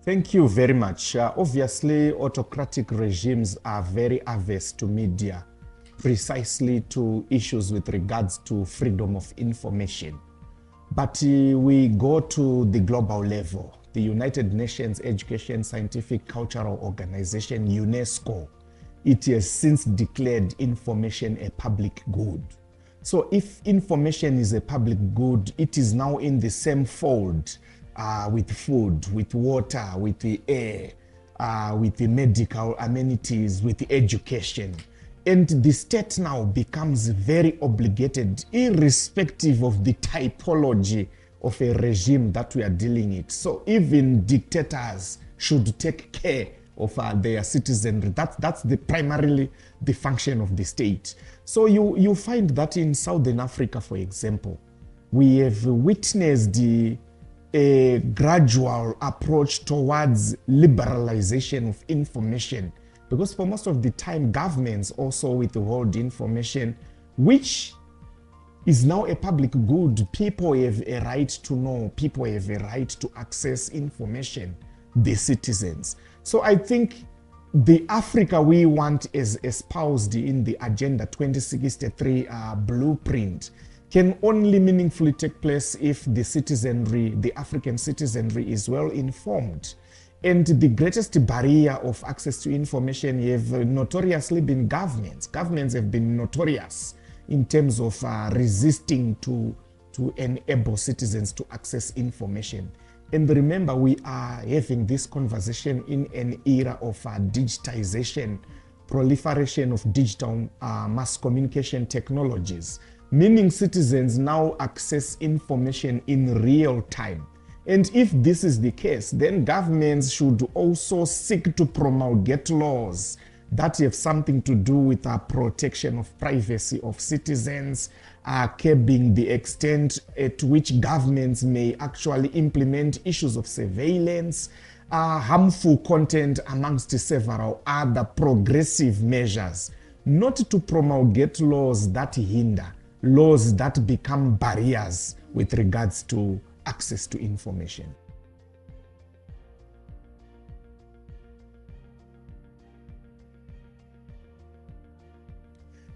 Thank you very much. Obviously, autocratic regimes are very averse to media, precisely to issues with regards to freedom of information. But we go to the global level. The United Nations Education, Scientific, Cultural Organization, UNESCO, it has since declared information a public good. So if information is a public good, it is now in the same fold with food, with water, with the air, with the medical amenities, with the education. And the state now becomes very obligated, irrespective of the typology of a regime that we are dealing with. So even dictators should take care of their citizenry. That's primarily the function of the state. So you find that in Southern Africa, for example, we have witnessed a gradual approach towards liberalization of information, because for most of the time, governments also withhold information, which is now a public good. People have a right to know, people have a right to access information, the citizens. So I think the Africa we want, as espoused in the Agenda 2063 blueprint, can only meaningfully take place if the citizenry, the African citizenry, is well informed. And the greatest barrier of access to information have notoriously been governments. Governments have been notorious in terms of resisting to enable citizens to access information. And remember, we are having this conversation in an era of digitization, proliferation of digital mass communication technologies, meaning citizens now access information in real time. And if this is the case, then governments should also seek to promulgate laws that have something to do with protection of privacy of citizens, curbing the extent at which governments may actually implement issues of surveillance, harmful content, amongst several other progressive measures, not to promulgate laws that hinder, laws that become barriers with regards to access to information.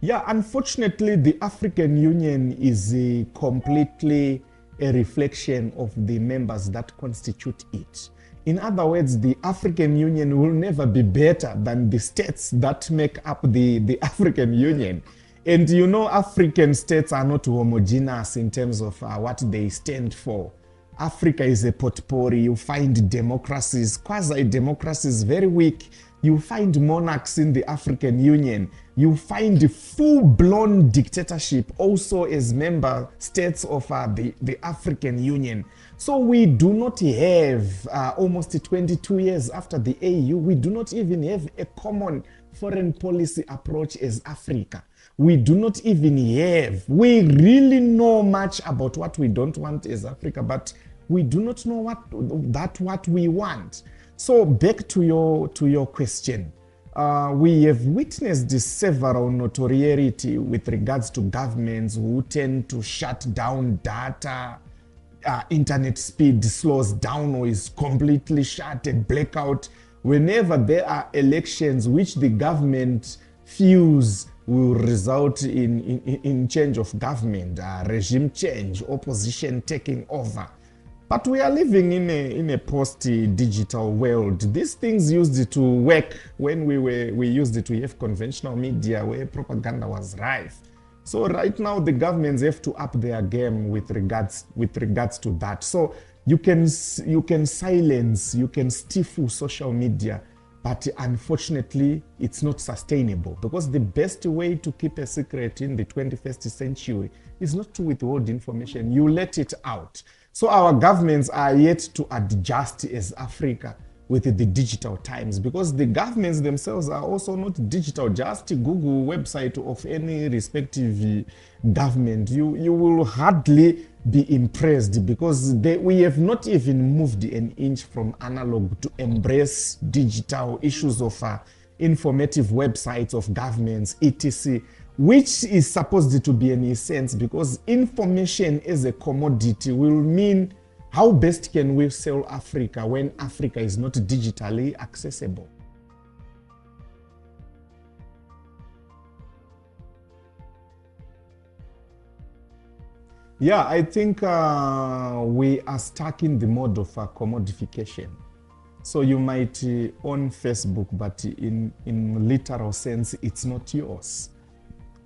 Yeah, unfortunately, the African Union is completely a reflection of the members that constitute it. In other words, the African Union will never be better than the states that make up the African Union. And you know, African states are not homogeneous in terms of what they stand for. Africa is a potpourri. You find democracies, quasi-democracies, very weak. You find monarchs in the African Union. You find full-blown dictatorship also as member states of the African Union. So we do not have, almost 22 years after the AU, we do not even have a common foreign policy approach as Africa. We do not even have, we really know much about what we don't want as Africa, but we do not know what we want. So back to your question, we have witnessed several notoriety with regards to governments who tend to shut down data, internet speed slows down or is completely shut, and blackout whenever there are elections which the government feels will result in change of government, regime change, opposition taking over. But we are living in a post-digital world. These things used to work when we used to have conventional media where propaganda was rife. So right now the governments have to up their game with regards to that. So you can silence, you can stifle social media, but unfortunately it's not sustainable, because the best way to keep a secret in the 21st century is not to withhold information. You let it out. So our governments are yet to adjust as Africa with the digital times, because the governments themselves are also not digital. Just Google website of any respective government, you will hardly be impressed, because we have not even moved an inch from analog to embrace digital issues of informative websites of governments, etc., which is supposed to be an essence, because information as a commodity will mean How best can we sell Africa when Africa is not digitally accessible? Yeah, I think we are stuck in the mode of commodification. So you might own Facebook, but in literal sense, it's not yours.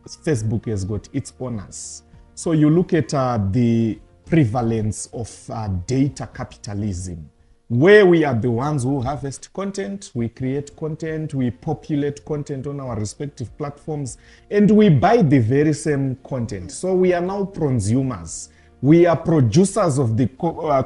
Facebook has got its owners. So you look at the prevalence of data capitalism, where we are the ones who harvest content, we create content, we populate content on our respective platforms, and we buy the very same content. So we are now prosumers. We are producers of the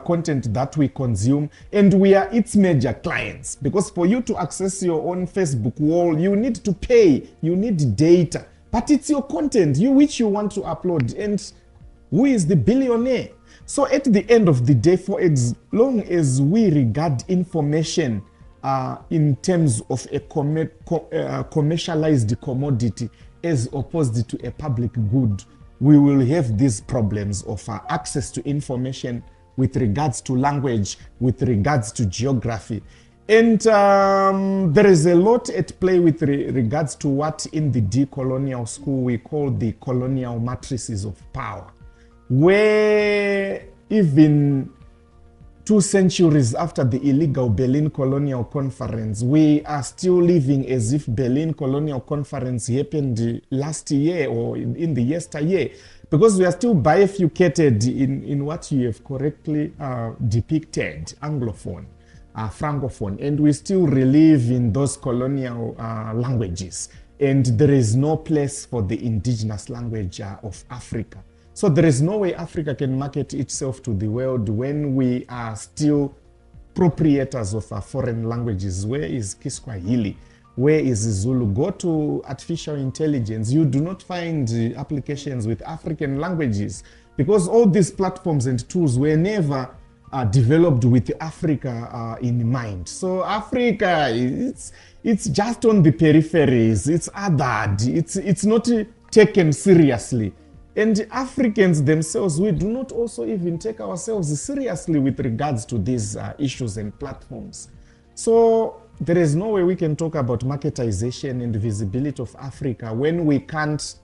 content that we consume, and we are its major clients. Because for you to access your own Facebook wall, you need to pay, you need data. But it's your content, which you want to upload. And who is the billionaire? So at the end of the day, for as long as we regard information in terms of a commercialized commodity as opposed to a public good, we will have these problems of access to information with regards to language, with regards to geography. And there is a lot at play with regards to what in the decolonial school we call the colonial matrices of power, where even 2 centuries after the illegal Berlin Colonial Conference, we are still living as if Berlin Colonial Conference happened last year or in the yesteryear, because we are still bifurcated in what you have correctly depicted, Anglophone, Francophone, and we still relive in those colonial languages. And there is no place for the indigenous language of Africa. So there is no way Africa can market itself to the world when we are still proprietors of foreign languages. Where is Kiswahili? Where is Zulu? Go to artificial intelligence. You do not find applications with African languages, because all these platforms and tools were never developed with Africa in mind. So Africa, it's just on the peripheries. It's othered. It's not taken seriously. And Africans themselves, we do not also even take ourselves seriously with regards to these issues and platforms. So there is no way we can talk about marketization and visibility of Africa when we can't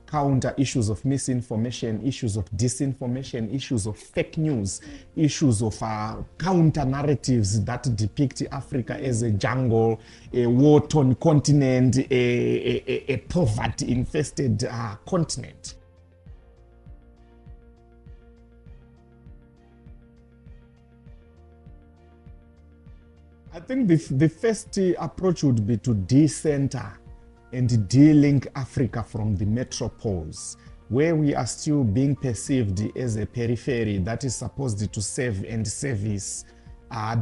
counter issues of misinformation, issues of disinformation, issues of fake news, issues of counter narratives that depict Africa as a jungle, a war-torn continent, a poverty-infested continent. I think the first approach would be to decenter and de-link Africa from the metropoles, where we are still being perceived as a periphery that is supposed to serve and service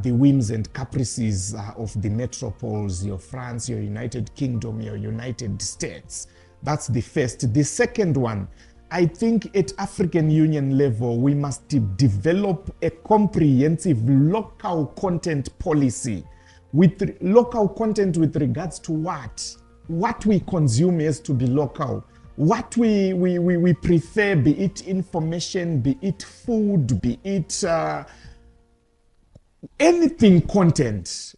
the whims and caprices of the metropoles, your France, your United Kingdom, your United States. That's the first. The second one, I think at African Union level, we must develop a comprehensive local content policy. With local content with regards to what we consume has to be local. What we prefer, be it information, be it food, be it anything content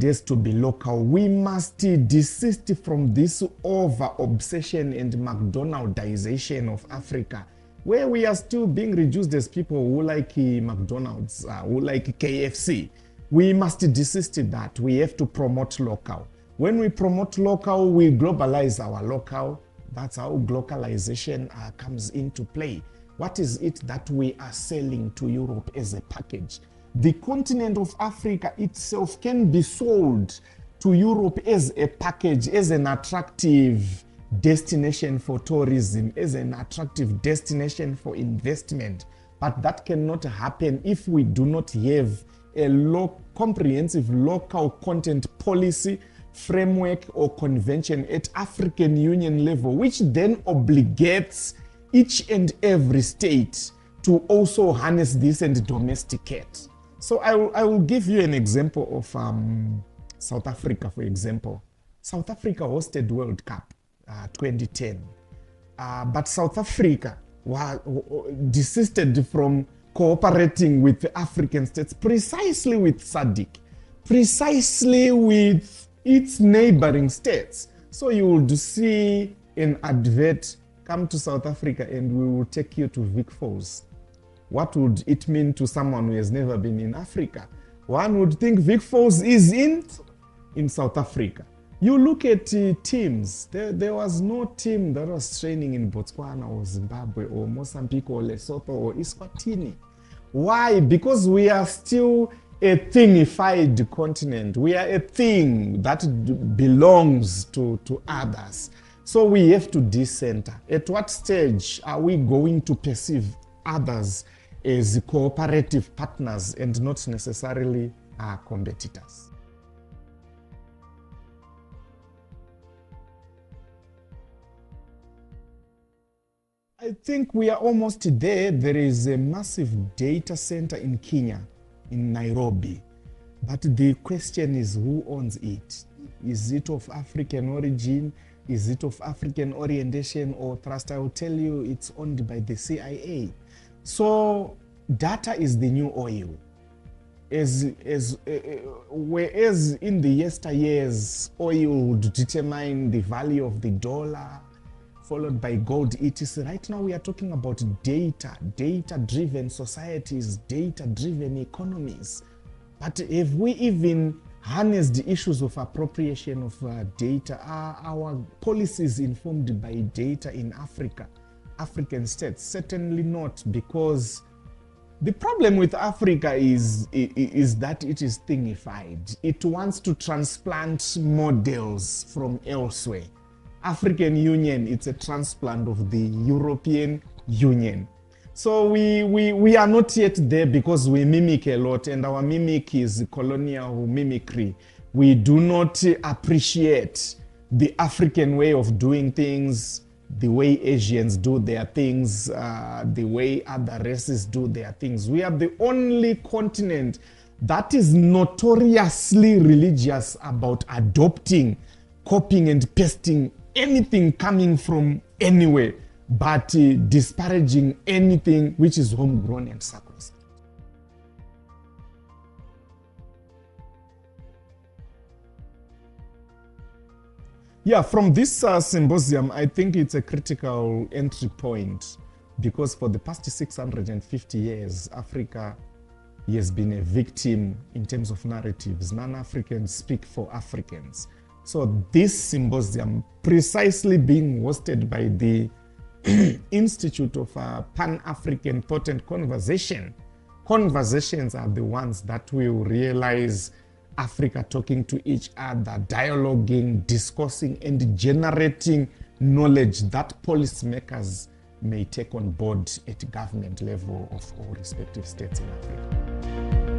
has to be local. We must desist from this over-obsession and McDonaldization of Africa, where we are still being reduced as people who like McDonald's, who like KFC. We must desist that. We have to promote local. When we promote local, we globalize our local. That's how globalization comes into play. What is it that we are selling to Europe as a package? The continent of Africa itself can be sold to Europe as a package, as an attractive destination for tourism, as an attractive destination for investment. But that cannot happen if we do not have a comprehensive local content policy, framework, or convention at African Union level, which then obligates each and every state to also harness this and domesticate. So I will give you an example of South Africa, for example. South Africa hosted World Cup 2010. But South Africa desisted from cooperating with the African states, precisely with SADC, precisely with its neighboring states. So you would see an advert, come to South Africa and we will take you to Vic Falls. What would it mean to someone who has never been in Africa? One would think Vic Falls is in South Africa. You look at teams, there was no team that was training in Botswana or Zimbabwe or Mozambique or Lesotho or Eswatini. Why? Because we are still a thingified continent. We are a thing that belongs to others. So we have to decenter. At what stage are we going to perceive others as cooperative partners and not necessarily our competitors? I think we are almost there. There is a massive data center in Kenya, in Nairobi. But the question is, who owns it? Is it of African origin? Is it of African orientation or trust? I will tell you it's owned by the CIA. So data is the new oil. Whereas in the yesteryears, oil would determine the value of the dollar, followed by gold, etc. Right now we are talking about data-driven societies, data-driven economies. But have we even harnessed the issues of appropriation of data? Are our policies informed by data in Africa, African states? Certainly not, because the problem with Africa is that it is thingified. It wants to transplant models from elsewhere. African Union, it's a transplant of the European Union. So we are not yet there because we mimic a lot, and our mimic is colonial mimicry. We do not appreciate the African way of doing things, the way Asians do their things, the way other races do their things. We are the only continent that is notoriously religious about adopting, copying and pasting anything coming from anywhere, but disparaging anything which is homegrown and sacrosanct. Yeah, from this symposium, I think it's a critical entry point, because for the past 650 years, Africa has been a victim in terms of narratives. Non-Africans speak for Africans. So this symposium, precisely being hosted by the Institute of Pan-African Thought and Conversation, conversations are the ones that will realize Africa talking to each other, dialoguing, discussing, and generating knowledge that policymakers may take on board at government level of all respective states in Africa.